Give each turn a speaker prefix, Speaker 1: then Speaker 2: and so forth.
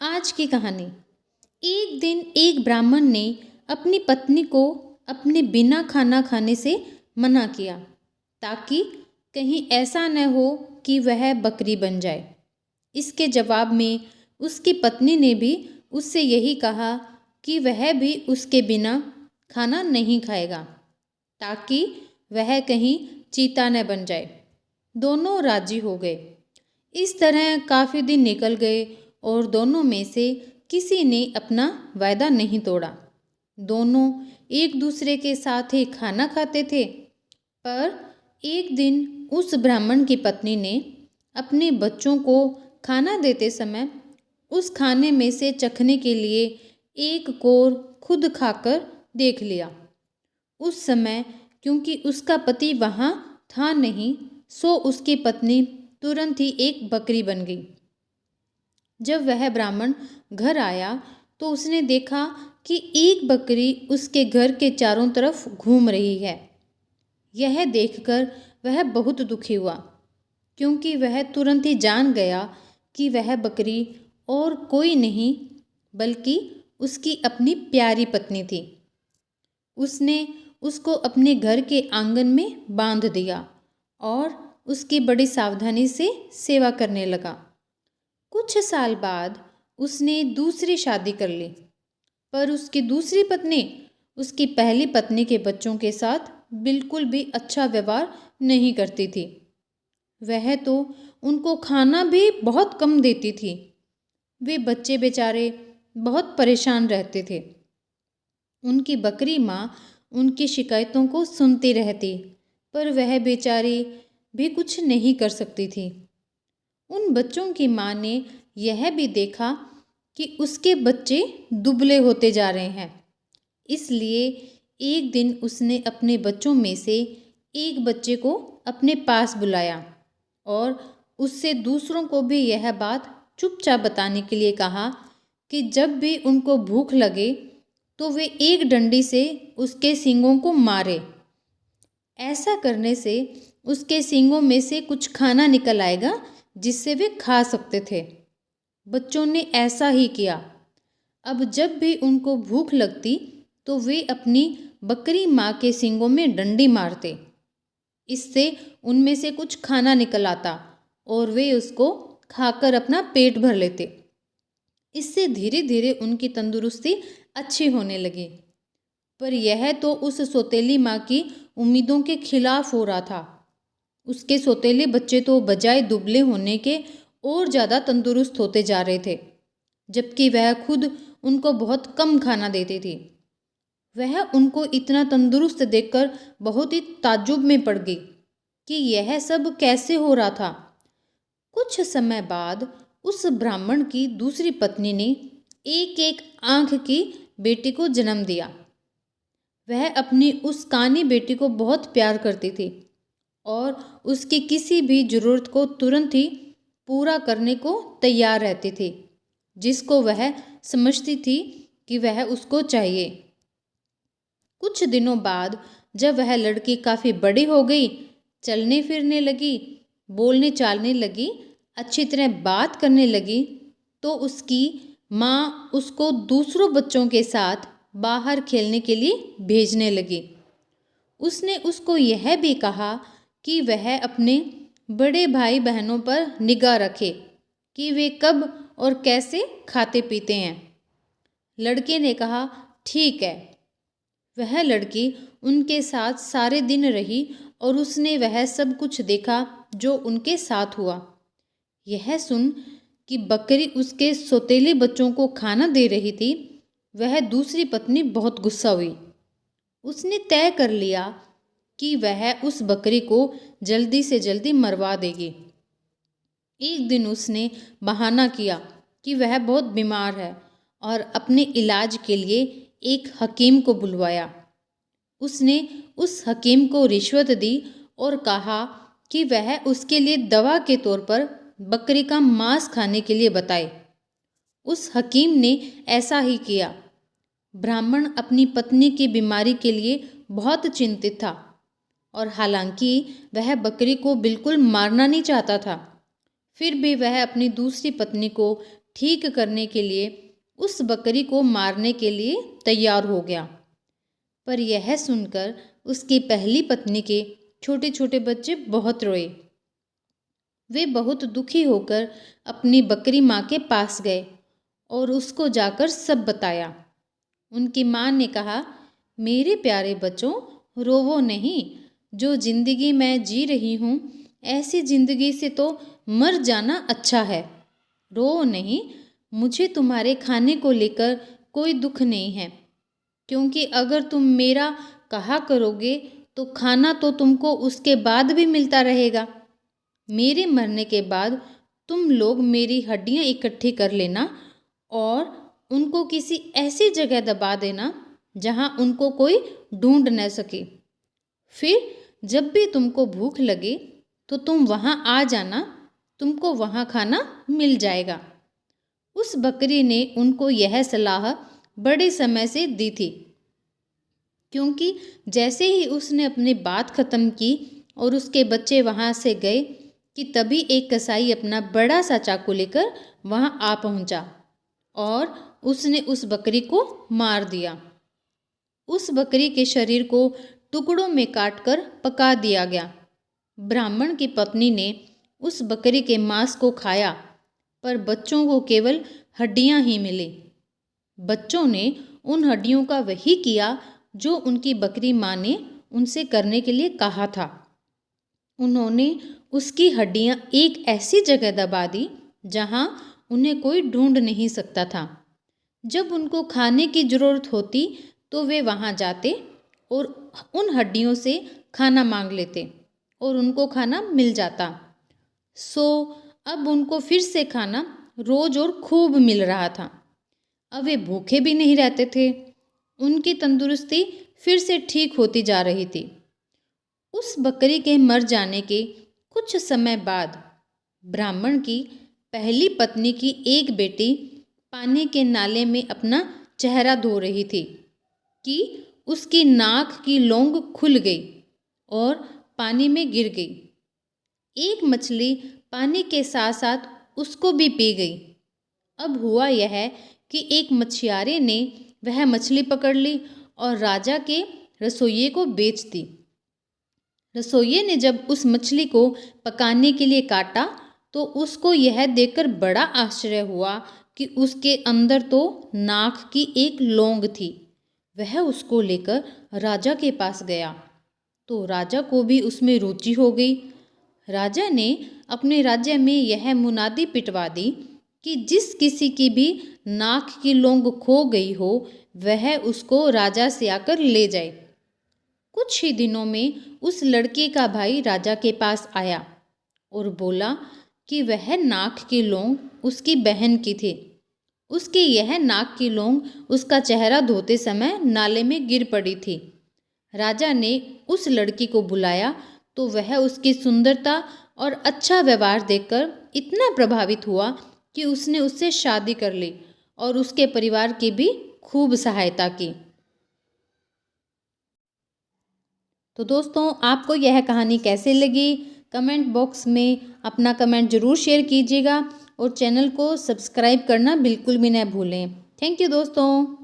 Speaker 1: आज की कहानी। एक दिन एक ब्राह्मण ने अपनी पत्नी को अपने बिना खाना खाने से मना किया, ताकि कहीं ऐसा न हो कि वह बकरी बन जाए। इसके जवाब में उसकी पत्नी ने भी उससे यही कहा कि वह भी उसके बिना खाना नहीं खाएगा, ताकि वह कहीं चीता न बन जाए। दोनों राजी हो गए। इस तरह काफ़ी दिन निकल गए और दोनों में से किसी ने अपना वायदा नहीं तोड़ा। दोनों एक दूसरे के साथ ही खाना खाते थे। पर एक दिन उस ब्राह्मण की पत्नी ने अपने बच्चों को खाना देते समय उस खाने में से चखने के लिए एक कोर खुद खाकर देख लिया। उस समय क्योंकि उसका पति वहाँ था नहीं, सो उसकी पत्नी तुरंत ही एक बकरी बन गई। जब वह ब्राह्मण घर आया तो उसने देखा कि एक बकरी उसके घर के चारों तरफ घूम रही है। यह देखकर वह बहुत दुखी हुआ, क्योंकि वह तुरंत ही जान गया कि वह बकरी और कोई नहीं बल्कि उसकी अपनी प्यारी पत्नी थी। उसने उसको अपने घर के आंगन में बांध दिया और उसकी बड़ी सावधानी से सेवा करने लगा। कुछ साल बाद उसने दूसरी शादी कर ली, पर उसकी दूसरी पत्नी उसकी पहली पत्नी के बच्चों के साथ बिल्कुल भी अच्छा व्यवहार नहीं करती थी। वह तो उनको खाना भी बहुत कम देती थी। वे बच्चे बेचारे बहुत परेशान रहते थे। उनकी बकरी माँ उनकी शिकायतों को सुनती रहती, पर वह बेचारी भी कुछ नहीं कर सकती थी। उन बच्चों की माँ ने यह भी देखा कि उसके बच्चे दुबले होते जा रहे हैं। इसलिए एक दिन उसने अपने बच्चों में से एक बच्चे को अपने पास बुलाया और उससे दूसरों को भी यह बात चुपचाप बताने के लिए कहा कि जब भी उनको भूख लगे तो वे एक डंडी से उसके सींगों को मारे। ऐसा करने से उसके सींगों में से कुछ खाना निकल आएगा जिससे वे खा सकते थे। बच्चों ने ऐसा ही किया। अब जब भी उनको भूख लगती तो वे अपनी बकरी माँ के सींगों में डंडी मारते। इससे उनमें से कुछ खाना निकल आता और वे उसको खाकर अपना पेट भर लेते। इससे धीरे धीरे उनकी तंदुरुस्ती अच्छी होने लगी। पर यह तो उस सौतेली माँ की उम्मीदों के खिलाफ हो रहा था। उसके सौतेले बच्चे तो बजाय दुबले होने के और ज़्यादा तंदुरुस्त होते जा रहे थे, जबकि वह खुद उनको बहुत कम खाना देती थी। वह उनको इतना तंदुरुस्त देखकर बहुत ही ताज्जुब में पड़ गई कि यह सब कैसे हो रहा था। कुछ समय बाद उस ब्राह्मण की दूसरी पत्नी ने एक एक आँख की बेटी को जन्म दिया। वह अपनी उस कानी बेटी को बहुत प्यार करती थी और उसकी किसी भी ज़रूरत को तुरंत ही पूरा करने को तैयार रहती थी, जिसको वह समझती थी कि वह उसको चाहिए। कुछ दिनों बाद जब वह लड़की काफ़ी बड़ी हो गई, चलने फिरने लगी, बोलने चालने लगी, अच्छी तरह बात करने लगी, तो उसकी माँ उसको दूसरों बच्चों के साथ बाहर खेलने के लिए भेजने लगी। उसने उसको यह भी कहा कि वह अपने बड़े भाई बहनों पर निगाह रखे कि वे कब और कैसे खाते पीते हैं। लड़के ने कहा, ठीक है। वह लड़की उनके साथ सारे दिन रही और उसने वह सब कुछ देखा जो उनके साथ हुआ। यह सुन कि बकरी उसके सौतेले बच्चों को खाना दे रही थी, वह दूसरी पत्नी बहुत गुस्सा हुई। उसने तय कर लिया कि वह उस बकरी को जल्दी से जल्दी मरवा देगी। एक दिन उसने बहाना किया कि वह बहुत बीमार है और अपने इलाज के लिए एक हकीम को बुलवाया। उसने उस हकीम को रिश्वत दी और कहा कि वह उसके लिए दवा के तौर पर बकरी का मांस खाने के लिए बताए। उस हकीम ने ऐसा ही किया। ब्राह्मण अपनी पत्नी की बीमारी के लिए बहुत चिंतित था और हालांकि वह बकरी को बिल्कुल मारना नहीं चाहता था, फिर भी वह अपनी दूसरी पत्नी को ठीक करने के लिए उस बकरी को मारने के लिए तैयार हो गया। पर यह सुनकर उसकी पहली पत्नी के छोटे छोटे बच्चे बहुत रोए। वे बहुत दुखी होकर अपनी बकरी माँ के पास गए और उसको जाकर सब बताया। उनकी माँ ने कहा, मेरे प्यारे बच्चों, रोवो नहीं। जो जिंदगी मैं जी रही हूँ, ऐसी जिंदगी से तो मर जाना अच्छा है। रो नहीं, मुझे तुम्हारे खाने को लेकर कोई दुख नहीं है, क्योंकि अगर तुम मेरा कहा करोगे तो खाना तो तुमको उसके बाद भी मिलता रहेगा। मेरे मरने के बाद तुम लोग मेरी हड्डियां इकट्ठी कर लेना और उनको किसी ऐसी जगह दबा देना जहां उनको कोई ढूंढ न सके। फिर जब भी तुमको भूख लगे तो तुम वहां आ जाना, तुमको वहां खाना मिल जाएगा। उस बकरी ने उनको यह सलाह बड़े समय से दी थी, क्योंकि जैसे ही उसने अपनी बात खत्म की और उसके बच्चे वहां से गए कि तभी एक कसाई अपना बड़ा सा चाकू लेकर वहां आ पहुंचा और उसने उस बकरी को मार दिया। उस बकरी के शरीर को टुकड़ों में काटकर पका दिया गया। ब्राह्मण की पत्नी ने उस बकरी के मांस को खाया, पर बच्चों को केवल हड्डियां ही मिली। बच्चों ने उन हड्डियों का वही किया जो उनकी बकरी माँ ने उनसे करने के लिए कहा था। उन्होंने उसकी हड्डियां एक ऐसी जगह दबा दी जहां उन्हें कोई ढूंढ नहीं सकता था। जब उनको खाने की जरूरत होती तो वे वहां जाते और उन हड्डियों से खाना मांग लेते और उनको खाना मिल जाता। सो अब उनको फिर से खाना रोज और खूब मिल रहा था। अब वे भूखे भी नहीं रहते थे। उनकी तंदुरुस्ती फिर से ठीक होती जा रही थी। उस बकरी के मर जाने के कुछ समय बाद ब्राह्मण की पहली पत्नी की एक बेटी पानी के नाले में अपना चेहरा धो रही थी कि उसकी नाक की लौंग खुल गई और पानी में गिर गई। एक मछली पानी के साथ साथ उसको भी पी गई। अब हुआ यह कि एक मछुआरे ने वह मछली पकड़ ली और राजा के रसोइये को बेच दी। रसोइये ने जब उस मछली को पकाने के लिए काटा तो उसको यह देखकर बड़ा आश्चर्य हुआ कि उसके अंदर तो नाक की एक लौंग थी। वह उसको लेकर राजा के पास गया तो राजा को भी उसमें रुचि हो गई। राजा ने अपने राज्य में यह मुनादी पिटवा दी कि जिस किसी की भी नाक की लौंग खो गई हो वह उसको राजा से आकर ले जाए। कुछ ही दिनों में उस लड़के का भाई राजा के पास आया और बोला कि वह नाक की लौंग उसकी बहन की थी। उसकी यह नाक की लौंग उसका चेहरा धोते समय नाले में गिर पड़ी थी। राजा ने उस लड़की को बुलाया तो वह उसकी सुंदरता और अच्छा व्यवहार देखकर इतना प्रभावित हुआ कि उसने उससे शादी कर ली और उसके परिवार की भी खूब सहायता की। तो दोस्तों, आपको यह कहानी कैसे लगी? कमेंट बॉक्स में अपना कमेंट ज़रूर शेयर कीजिएगा और चैनल को सब्सक्राइब करना बिल्कुल भी न भूलें। थैंक यू दोस्तों।